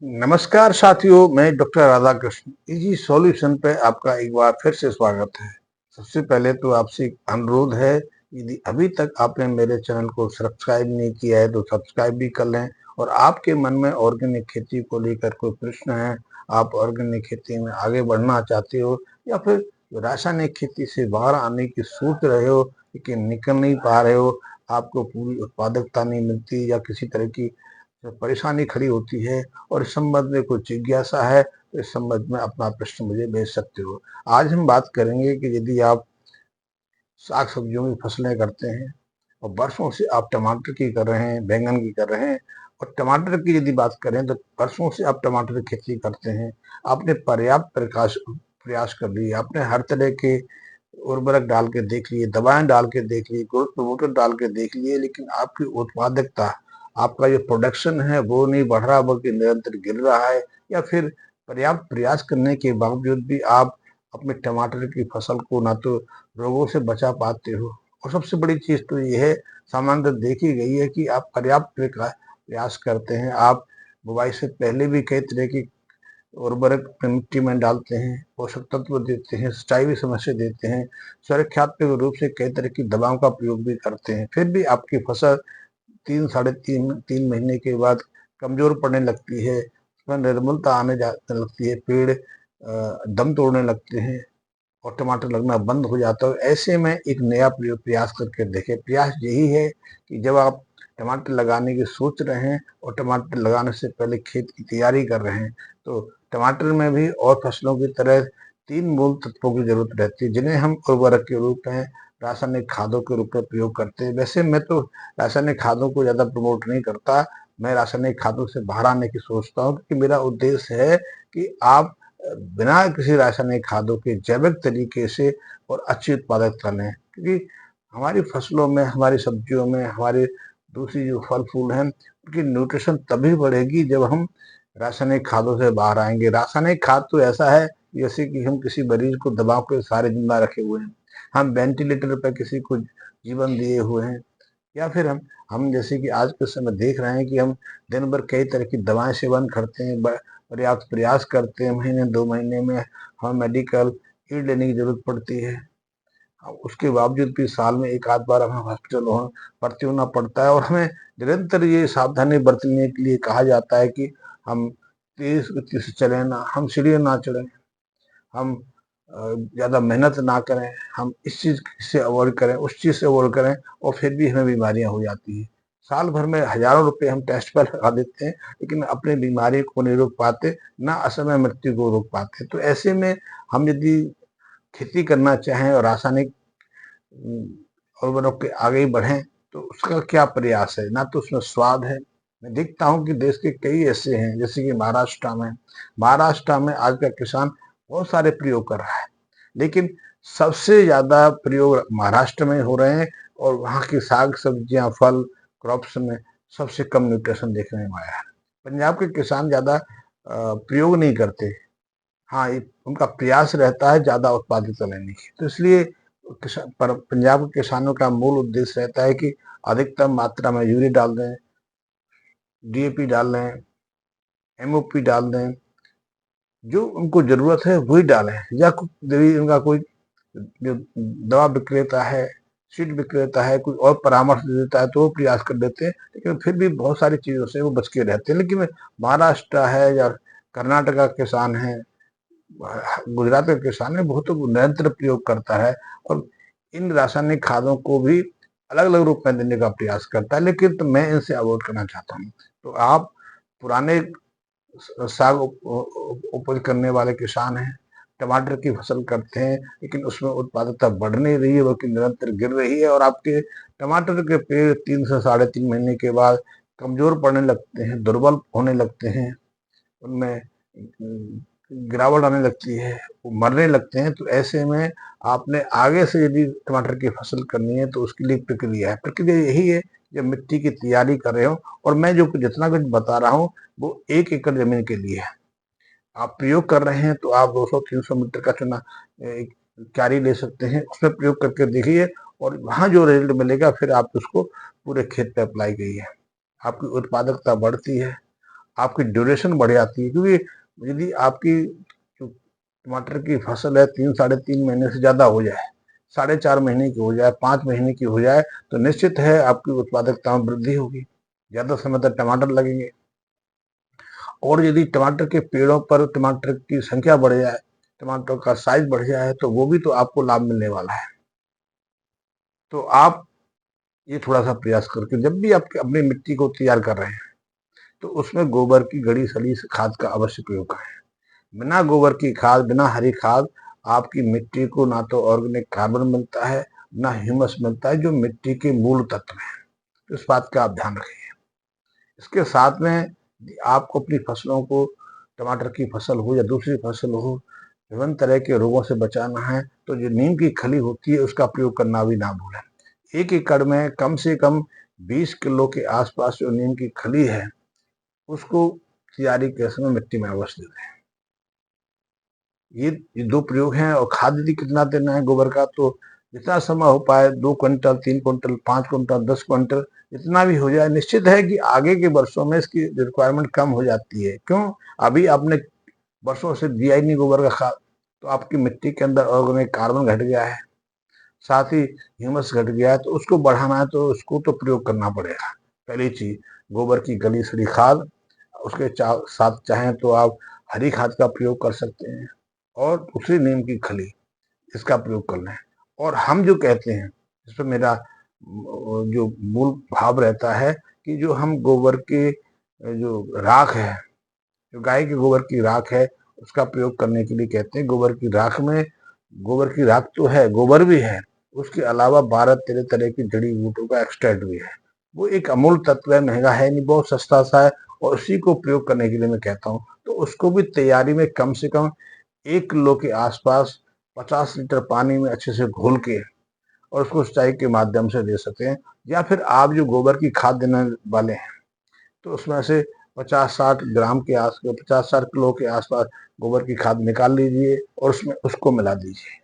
नमस्कार साथियों, मैं डॉक्टर राधाकृष्ण इजी सॉल्यूशन पे आपका एक बार फिर से स्वागत है। सबसे पहले तो आपसे एक अनुरोध है, यदि अभी तक आपने मेरे चैनल को सब्सक्राइब नहीं किया है तो सब्सक्राइब भी कर लें। और आपके मन में ऑर्गेनिक खेती को लेकर कोई प्रश्न है, आप ऑर्गेनिक खेती में आगे बढ़ना चाहते हो या फिर रासायनिक खेती से बाहर आने की सोच रहे हो लेकिन निकल नहीं पा रहे हो, आपको पूरी उत्पादकता नहीं मिलती या किसी तरह की परेशानी खड़ी होती है और इस संबंध में कुछ जिज्ञासा है तो इस संबंध में अपना प्रश्न मुझे भेज सकते हो। आज हम बात करेंगे कि यदि आप साग सब्जियों की फसलें करते हैं और वर्षों से आप टमाटर की कर रहे हैं, बैंगन की कर रहे हैं, और टमाटर की यदि बात करें तो वर्षों से आप टमाटर की खेती करते हैं, आपने पर्याप्त प्रकाश प्रयास कर लिए, आपने हर तरह के उर्वरक डाल के देख लिए, दवाएं डाल के देख ली, ग्रोथ प्रमोटर डाल के देख लिए, लेकिन आपकी उत्पादकता, आपका जो प्रोडक्शन है वो नहीं बढ़ रहा बल्कि निरंतर गिर रहा है। या फिर पर्याप्त प्रयास करने के बावजूद भी आप अपने टमाटर की फसल को ना तो रोगों से बचा पाते हो, और सबसे बड़ी चीज तो ये है, सामान्यतः देखी गई है कि आप पर्याप्त प्रयास करते हैं, आप बुवाई से पहले भी कई तरह की उर्वरक मिट्टी में डालते हैं, पोषक तत्व देते हैं, सिंचाई भी समय से देते हैं, सुरक्षात्मक रूप से कई तरह की दवाओं का प्रयोग भी करते हैं, फिर भी आपकी फसल 3 साढ़े 3 महीने के बाद कमजोर पड़ने लगती है, उसमें निर्मलता आने जाने लगती है, पेड़ दम तोड़ने लगते हैं और टमाटर लगना बंद हो जाता है। ऐसे में एक नया प्रयास करके देखें। प्रयास यही है कि जब आप टमाटर लगाने की सोच रहे हैं और टमाटर लगाने से पहले खेत की तैयारी कर रहे हैं, तो टमाटर में भी और फसलों की तरह 3 मूल तत्वों की जरूरत रहती है जिन्हें हम उर्वरक के रूप में, रासायनिक खादों के रूप में प्रयोग करते हैं। वैसे मैं तो रासायनिक खादों को ज़्यादा प्रमोट नहीं करता, मैं रासायनिक खादों से बाहर आने की सोचता हूँ, क्योंकि मेरा उद्देश्य है कि आप बिना किसी रासायनिक खादों के जैविक तरीके से और अच्छी उत्पादकता लें, क्योंकि हमारी फसलों में, हमारी सब्जियों में, हमारे दूसरी जो फल फूल हैं उनकी न्यूट्रिशन तभी बढ़ेगी जब हम रासायनिक खादों से बाहर आएंगे। रासायनिक खाद तो ऐसा है जैसे कि हम किसी मरीज को दबाव के सहारे जिंदा रखे हुए हैं, हम वेंटिलेटर पर किसी को जीवन दिए हुए हैं, या फिर हम जैसे कि आज के समय देख रहे हैं कि हम दिन भर कई तरह की दवाएं सेवन करते हैं, पर्याप्त प्रयास करते हैं, महीने 2 महीने में हमें मेडिकल एड लेने की जरूरत पड़ती है। उसके बावजूद भी साल में एक आध बार हमें हॉस्पिटल भर्ती होना पड़ता है और हमें निरंतर ये सावधानी बरतने के लिए कहा जाता है कि हम तेज गति से चले ना, हम सीढ़ियाँ ना चढ़ें, हम ज़्यादा मेहनत ना करें, हम इस चीज़ से अवॉइड करें, उस चीज़ से अवॉइड करें, और फिर भी हमें बीमारियां हो जाती हैं। साल भर में हजारों रुपए हम टेस्ट पर लगा देते हैं लेकिन अपनी बीमारी को नहीं रोक पाते, ना असमय मृत्यु को रोक पाते। तो ऐसे में हम यदि खेती करना चाहें और रासायनिक उर्वरक के आगे ही बढ़ें तो उसका क्या प्रयास है, ना तो उसमें स्वाद है। मैं देखता हूँ कि देश के कई ऐसे हैं, जैसे कि महाराष्ट्र में आज का किसान बहुत सारे प्रयोग कर रहा है, लेकिन सबसे ज्यादा प्रयोग महाराष्ट्र में हो रहे हैं और वहाँ की साग सब्जियां, फल, क्रॉप्स में सबसे कम न्यूट्रिशन देखने में आया है। पंजाब के किसान ज्यादा प्रयोग नहीं करते, हाँ उनका प्रयास रहता है ज्यादा उत्पादित लेने की। तो इसलिए पंजाब के किसानों का मूल उद्देश्य रहता है कि अधिकतम मात्रा में यूरिया डाल दें, डीएपी डाल दें, एमओपी डाल दें, जो उनको जरूरत है वही डालें। या यदि उनका कोई जो दवा विक्रेता है, सीड विक्रेता है, कोई और परामर्श दे देता है तो वो प्रयास कर देते हैं, लेकिन फिर भी बहुत सारी चीजों से वो बच के रहते हैं। लेकिन महाराष्ट्र है या कर्नाटक का किसान है, गुजरात का किसान है, बहुत निरंतर प्रयोग करता है और इन रासायनिक खादों को भी अलग अलग रूप में देने का प्रयास करता है, लेकिन तो मैं इनसे अवॉइड करना चाहता हूँ। तो आप पुराने साग उपज करने वाले किसान हैं, टमाटर की फसल करते हैं, लेकिन उसमें उत्पादकता बढ़ नहीं रही है बल्कि निरंतर गिर रही है, और आपके टमाटर के पेड़ 3 से साढ़े 3 महीने के बाद कमजोर पड़ने लगते हैं, दुर्बल होने लगते हैं, उनमें गिरावट आने लगती है, वो मरने लगते हैं। तो ऐसे में आपने आगे से यदि टमाटर की फसल करनी है तो उसके लिए प्रक्रिया है, प्रक्रिया यही है, जब मिट्टी की तैयारी कर रहे हो, और मैं जो जितना कुछ बता रहा हूँ वो 1 एकड़ जमीन के लिए है। आप प्रयोग कर रहे हैं तो आप 200-300 मीटर का चुना एक क्यारी ले सकते हैं, उसमें प्रयोग करके देखिए, और वहां जो रिजल्ट मिलेगा फिर आप उसको पूरे खेत पे अप्लाई कीजिए, आपकी उत्पादकता बढ़ती है, आपकी ड्यूरेशन बढ़ जाती है, क्योंकि यदि आपकी जो टमाटर की फसल है 3 साढ़े 3 महीने से ज़्यादा हो जाए, 4.5 महीने की हो जाए, 5 महीने की हो जाए, तो निश्चित है आपकी उत्पादकता में वृद्धि होगी, ज़्यादा समय तक टमाटर लगेंगे। और यदि टमाटर के पेड़ों पर टमाटर की संख्या बढ़ जाए, टमाटर का साइज बढ़ जाए, तो वो भी तो आपको लाभ मिलने वाला है। तो आप ये थोड़ा सा प्रयास करके जब भी आप अपनी मिट्टी को तैयार कर रहे हैं, तो उसमें गोबर की गड़ी सड़ी खाद का अवश्य प्रयोग करें। बिना गोबर की खाद, बिना हरी खाद, आपकी मिट्टी को ना तो ऑर्गेनिक कार्बन मिलता है, ना ह्यूमस मिलता है, जो मिट्टी के मूल तत्व हैं। तो इस बात का आप ध्यान रखिए। इसके साथ में आपको अपनी फसलों को, टमाटर की फसल हो या दूसरी फसल हो, विभिन्न तरह के रोगों से बचाना है, तो जो नीम की खली होती है उसका प्रयोग करना भी ना भूलें। 1 एकड़ में कम से कम 20 किलो के आसपास जो नीम की खली है, उसको तैयारी के समय मिट्टी में अवश्य दे दें। ये 2 प्रयोग हैं। और खाद यदि कितना देना है गोबर का, तो जितना समय हो पाए, 2 क्विंटल, 3 क्विंटल, 5 क्विंटल, 10 क्विंटल, जितना भी हो जाए। निश्चित है कि आगे के वर्षों में इसकी रिक्वायरमेंट कम हो जाती है। क्यों? अभी आपने वर्षों से दिया ही नहीं गोबर का खाद, तो आपकी मिट्टी के अंदर ऑर्गेनिक कार्बन घट गया है, साथ ही ह्यूमस घट गया है, तो उसको बढ़ाना है तो उसको तो प्रयोग करना पड़ेगा। पहली चीज गोबर की गली सड़ी खाद, उसके साथ चाहें तो आप हरी खाद का प्रयोग कर सकते हैं, और दूसरी नीम की खली, इसका प्रयोग कर लें। और हम जो कहते हैं, इस पर मेरा जो मूल भाव रहता है कि जो हम गोबर के जो राख है, जो गाय के गोबर की राख है, उसका प्रयोग करने के लिए कहते हैं। गोबर की राख में, गोबर की राख तो है, गोबर भी है, उसके अलावा 12-13 तरह की जड़ी बूटियों का एक्सट्रैक्ट भी है। वो एक अमूल तत्व है, महंगा है नहीं, बहुत सस्ता सा है, और उसी को प्रयोग करने के लिए मैं कहता हूँ। तो उसको भी तैयारी में कम से कम 1 किलो के आसपास 50 लीटर पानी में अच्छे से घोल के, और उसको सिंचाई के माध्यम से दे सकते हैं। या फिर आप जो गोबर की खाद देने वाले हैं, तो उसमें से 50-60 ग्राम के आस 50-60 किलो के आसपास गोबर की खाद निकाल लीजिए, और उसमें उसको मिला दीजिए।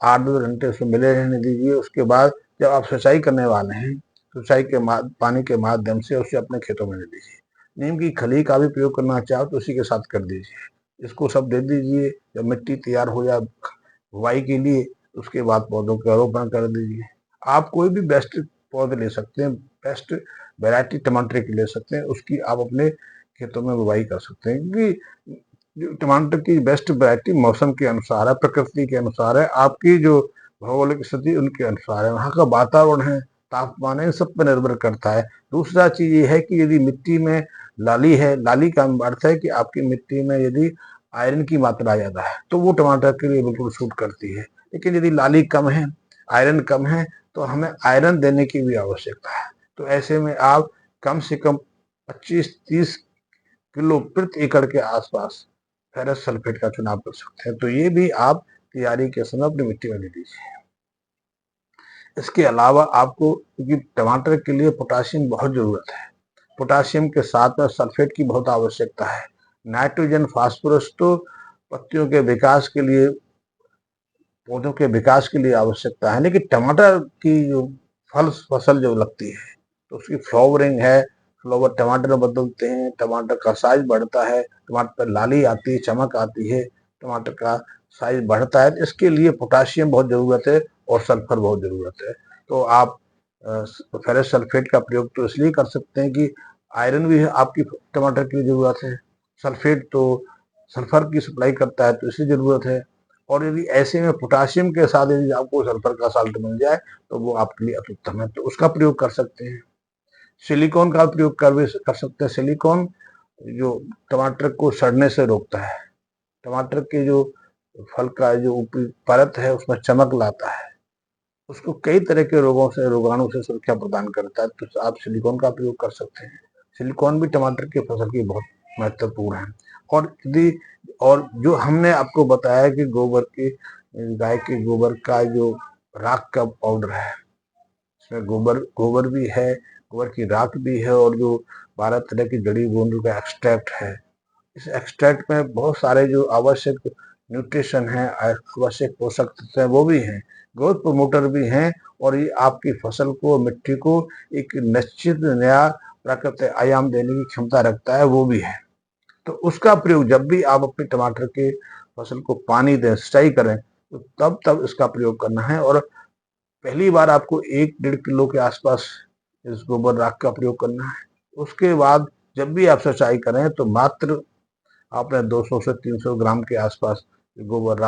8-10 घंटे उसमें मिले रहने दीजिए। उसके बाद जब आप सिंचाई करने वाले हैं, सिंचाई के पानी के माध्यम से उसे अपने खेतों में दे दीजिए। नीम की खली का भी प्रयोग करना चाहो तो उसी के साथ कर दीजिए। इसको सब दे दीजिए। जब मिट्टी तैयार हो जाए बुवाई के लिए, उसके बाद पौधों का रोपण कर दीजिए। आप कोई भी बेस्ट पौधे ले सकते हैं, बेस्ट वैरायटी टमाटर की ले सकते हैं, उसकी आप अपने खेतों में बुवाई कर सकते हैं। क्योंकि जो टमाटर की बेस्ट वैरायटी मौसम के अनुसार है, प्रकृति के अनुसार है, आपकी जो भौगोलिक स्थिति उनके अनुसार है, वहाँ का वातावरण है, तापमान है, इन सब पर निर्भर करता है। दूसरा चीज ये है कि यदि मिट्टी में लाली है, लाली का अर्थ है कि आपकी मिट्टी में यदि आयरन की मात्रा ज्यादा है, तो वो टमाटर के लिए बिल्कुल सूट करती है। लेकिन यदि लाली कम है, आयरन कम है, तो हमें आयरन देने की भी आवश्यकता है। तो ऐसे में आप कम से कम 25-30 किलो प्रति एकड़ के आसपास फेरस सल्फेट का चुनाव कर सकते हैं। तो ये भी आप तैयारी के समय अपनी मिट्टी में दे दीजिए। इसके अलावा आपको, क्योंकि टमाटर के लिए पोटाशियम बहुत जरूरत है, पोटाशियम के साथ में सल्फेट की बहुत आवश्यकता है। नाइट्रोजन, फास्फोरस तो पत्तियों के विकास के लिए, पौधों के विकास के लिए आवश्यकता है। लेकिन टमाटर की जो फल फसल जो लगती है, तो उसकी फ्लावरिंग है, फ्लावर टमाटर बदलते हैं, टमाटर का साइज बढ़ता है, टमाटर पर लाली आती है, चमक आती है, टमाटर का साइज बढ़ता है। इसके लिए पोटाशियम बहुत जरूरत है, और सल्फर बहुत जरूरत है। तो आप फेरस सल्फेट का प्रयोग तो इसलिए कर सकते हैं कि आयरन भी है आपकी टमाटर की जरूरत है, सल्फेट तो सल्फर की सप्लाई करता है, तो इसलिए जरूरत है। और यदि ऐसे में पोटाशियम के साथ यदि आपको सल्फर का साल्ट मिल जाए, तो वो आपके लिए अत्युत्तम है, तो उसका प्रयोग कर सकते हैं। सिलिकॉन का प्रयोग कर सकते हैं। सिलिकॉन जो टमाटर को सड़ने से रोकता है, टमाटर के जो फल का जो ऊपरी परत है उसमें चमक लाता है, उसको कई तरह के रोगों से, रोगाणु से सुरक्षा प्रदान करता है। तो आप सिलिकॉन का प्रयोग कर सकते हैं। सिलिकॉन भी टमाटर की फसल की बहुत महत्वपूर्ण है। और यदि, और जो हमने आपको बताया कि गोबर की, गाय के गोबर का जो राख का पाउडर है, इसमें गोबर गोबर भी है, गोबर की राख भी है, और जो 12 तरह की जड़ी बूटियों का एक्सट्रैक्ट है। इस एक्सट्रैक्ट में बहुत सारे जो आवश्यक न्यूट्रिशन है, आवश्यक पोषक तत्व हैं, वो भी हैं, ग्रोथ प्रमोटर भी हैं। और ये आपकी फसल को, मिट्टी को एक निश्चित नया प्राकृतिक आयाम देने की क्षमता रखता है वो भी है। तो उसका प्रयोग जब भी आप अपने टमाटर के फसल को पानी दें, सिंचाई करें, तो तब इसका प्रयोग करना है। और पहली बार आपको 1-1.5 किलो के आसपास इस गोबर राख का प्रयोग करना है। उसके बाद जब भी आप सिंचाई करें तो मात्र आपने 200 से 300 ग्राम के आसपास गोबर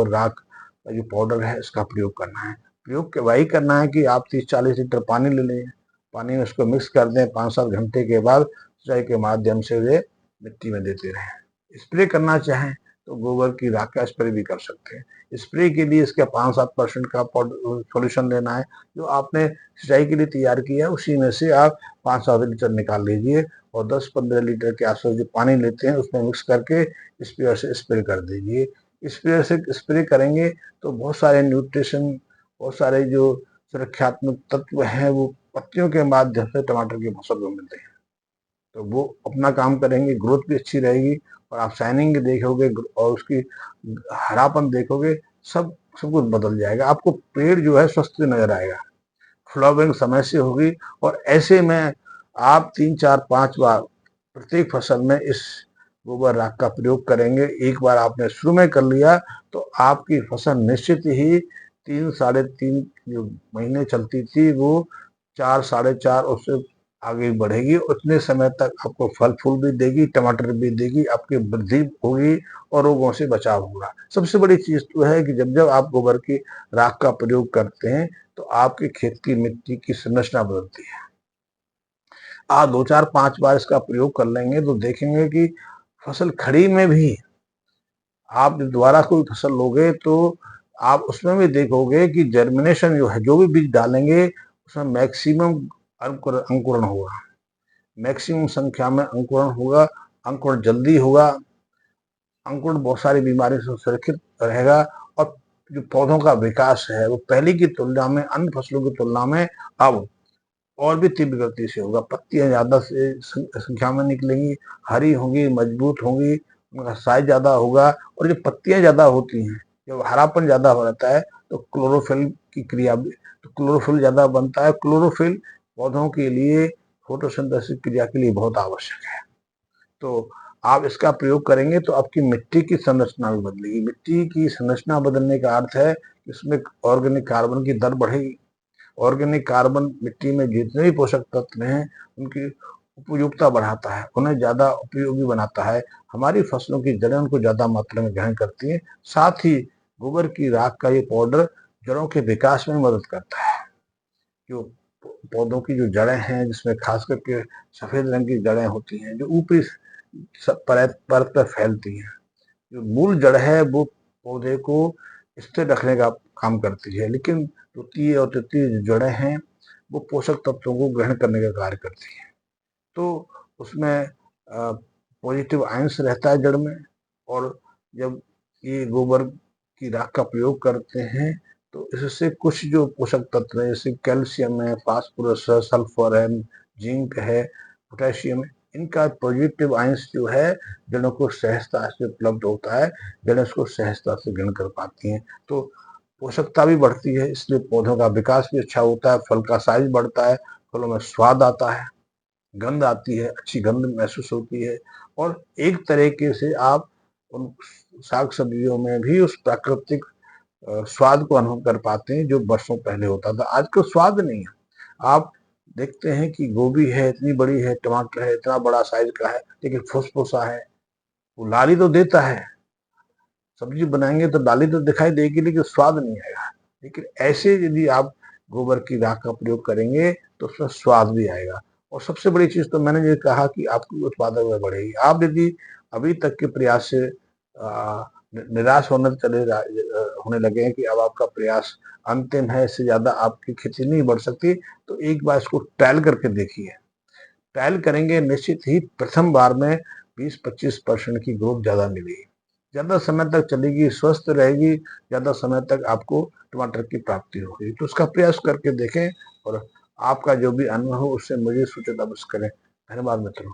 राख का जो पाउडर है इसका प्रयोग करना है। प्रयोग वही करना है कि आप 30-40 लीटर पानी ले लें, पानी में उसको मिक्स कर दें, 5-7 घंटे के बाद सिंचाई के माध्यम से वे मिट्टी में देते रहें। स्प्रे करना चाहें तो गोबर की राख का स्प्रे भी कर सकते हैं। स्प्रे के लिए इसका 5-7% का सॉल्यूशन लेना है। जो आपने सिंचाई के लिए तैयार किया है उसी में से आप 5-7 लीटर निकाल लीजिए और 10-15 लीटर के आसपास जो पानी लेते हैं उसमें मिक्स करके स्प्रेयर से स्प्रे कर दीजिए। स्प्रेयर से स्प्रे करेंगे तो बहुत सारे न्यूट्रिशन, बहुत सारे जो सुरक्षात्मक तत्व हैं वो पत्तियों के माध्यम से टमाटर की फसल को मिलते हैं। तो वो अपना काम करेंगे, ग्रोथ भी अच्छी रहेगी और आप शाइनिंग देखोगे और उसकी हरापन देखोगे, सब कुछ बदल जाएगा। आपको पेड़ जो है स्वस्थ नजर आएगा, फ्लावरिंग समय से होगी। और ऐसे में आप 3-4-5 बार प्रत्येक फसल में इस गोबर राख का प्रयोग करेंगे। एक बार आपने शुरू में कर लिया तो आपकी फसल निश्चित ही 3-3.5 जो महीने चलती थी वो 4-4.5 उससे आगे बढ़ेगी। उतने समय तक आपको फल फूल भी देगी, टमाटर भी देगी, आपकी वृद्धि होगी और रोगों से बचाव होगा। सबसे बड़ी चीज तो है कि जब आप गोबर की राख का प्रयोग करते हैं तो आपके खेत की मिट्टी की संरचना बदलती है। आप 2-4-5 बार इसका प्रयोग कर लेंगे तो देखेंगे कि फसल खड़ी में भी आप दोबारा कोई फसल लोगे तो आप उसमें भी देखोगे कि जर्मिनेशन जो है, जो भी बीज डालेंगे उसमें मैक्सिमम अंकुरण होगा, मैक्सिमम संख्या में अंकुरण होगा, अंकुरण जल्दी होगा, अंकुरण बहुत सारी बीमारियों से सुरक्षित रहेगा और जो पौधों का विकास है वो पहले की तुलना में, अन्य फसलों की तुलना में अब और भी तीव्र गति से होगा। पत्तियां ज्यादा से संख्या में निकलेंगी, हरी होंगी, मजबूत होंगी, उनका साइज ज्यादा होगा। और जब पत्तियां ज्यादा होती हैं, जब हरापन ज्यादा हो जाता है तो क्लोरोफिल की क्रिया भी, तो क्लोरोफिल ज्यादा बनता है। क्लोरोफिल पौधों के लिए फोटोसिंथेसिस क्रिया के लिए बहुत आवश्यक है। तो आप इसका प्रयोग करेंगे तो आपकी मिट्टी की संरचना भी बदलेगी। मिट्टी की संरचना बदलने का अर्थ है इसमें ऑर्गेनिक कार्बन की दर बढ़ेगी। ऑर्गेनिक कार्बन मिट्टी में जितने भी पोषक तत्व हैं उनकी उपयोगिता बढ़ाता है, उन्हें ज्यादा उपयोगी बनाता है। हमारी फसलों की जड़ें उनको ज्यादा मात्रा में ग्रहण करती हैं। साथ ही गोबर की राख का ये पाउडर जड़ों के विकास में मदद करता है। जो पौधों की जो जड़ें हैं, जिसमें खास करके सफेद रंग की जड़ें होती हैं जो ऊपरी परत पर फैलती हैं, जो मूल जड़ है वो पौधे को स्थिर रखने का काम करती है, लेकिन द्वितीय और तृतीय जो जड़ें हैं वो पोषक तत्वों को ग्रहण करने का कार्य करती हैं। तो उसमें पॉजिटिव आयंस रहता है जड़ में। और जब ये गोबर की राख का प्रयोग करते हैं तो इससे कुछ जो पोषक तत्व है जैसे कैल्शियम है, फास्फोरस है, सल्फर है, जिंक है, पोटेशियम है, इनका पॉजिटिव आयंस जो है जड़ों को सहजता से उपलब्ध होता है, जड़ें उसको सहजता से ग्रहण कर पाती हैं। तो पोषकता भी बढ़ती है, इसलिए पौधों का विकास भी अच्छा होता है, फल का साइज बढ़ता है, फलों में स्वाद आता है, गंध आती है, अच्छी गंध महसूस होती है। और एक तरीके से आप उन साग सब्जियों में भी उस प्राकृतिक स्वाद को अनुभव कर पाते हैं जो वर्षों पहले होता था। आजकल स्वाद नहीं है। आप देखते हैं कि गोभी है, इतनी बड़ी है, टमाटर है, इतना बड़ा साइज का है, लेकिन फुसफुसा है, वो लाली तो देता है, सब्जी बनाएंगे तो लाली तो दिखाई देगी लेकिन स्वाद नहीं आएगा। लेकिन ऐसे यदि आप गोबर की राख का प्रयोग करेंगे तो उसमें स्वाद भी आएगा। और सबसे बड़ी चीज तो मैंने ये कहा कि आपकी उत्पादकता बढ़ेगी। आप यदि अभी तक के प्रयास से निराश होने लगे हैं कि अब आपका प्रयास अंतिम है, इससे ज्यादा आपकी खेती नहीं बढ़ सकती, तो एक बार इसको ट्रायल करके देखिए। ट्रायल करेंगे निश्चित ही प्रथम बार में 20-25% की ग्रोथ ज्यादा मिलेगी, ज्यादा समय तक चलेगी, स्वस्थ रहेगी, ज्यादा समय तक आपको टमाटर की प्राप्ति होगी। तो उसका प्रयास करके देखें और आपका जो भी अनुभव हो उससे मुझे सूचित अवश्य करें। धन्यवाद मित्रों।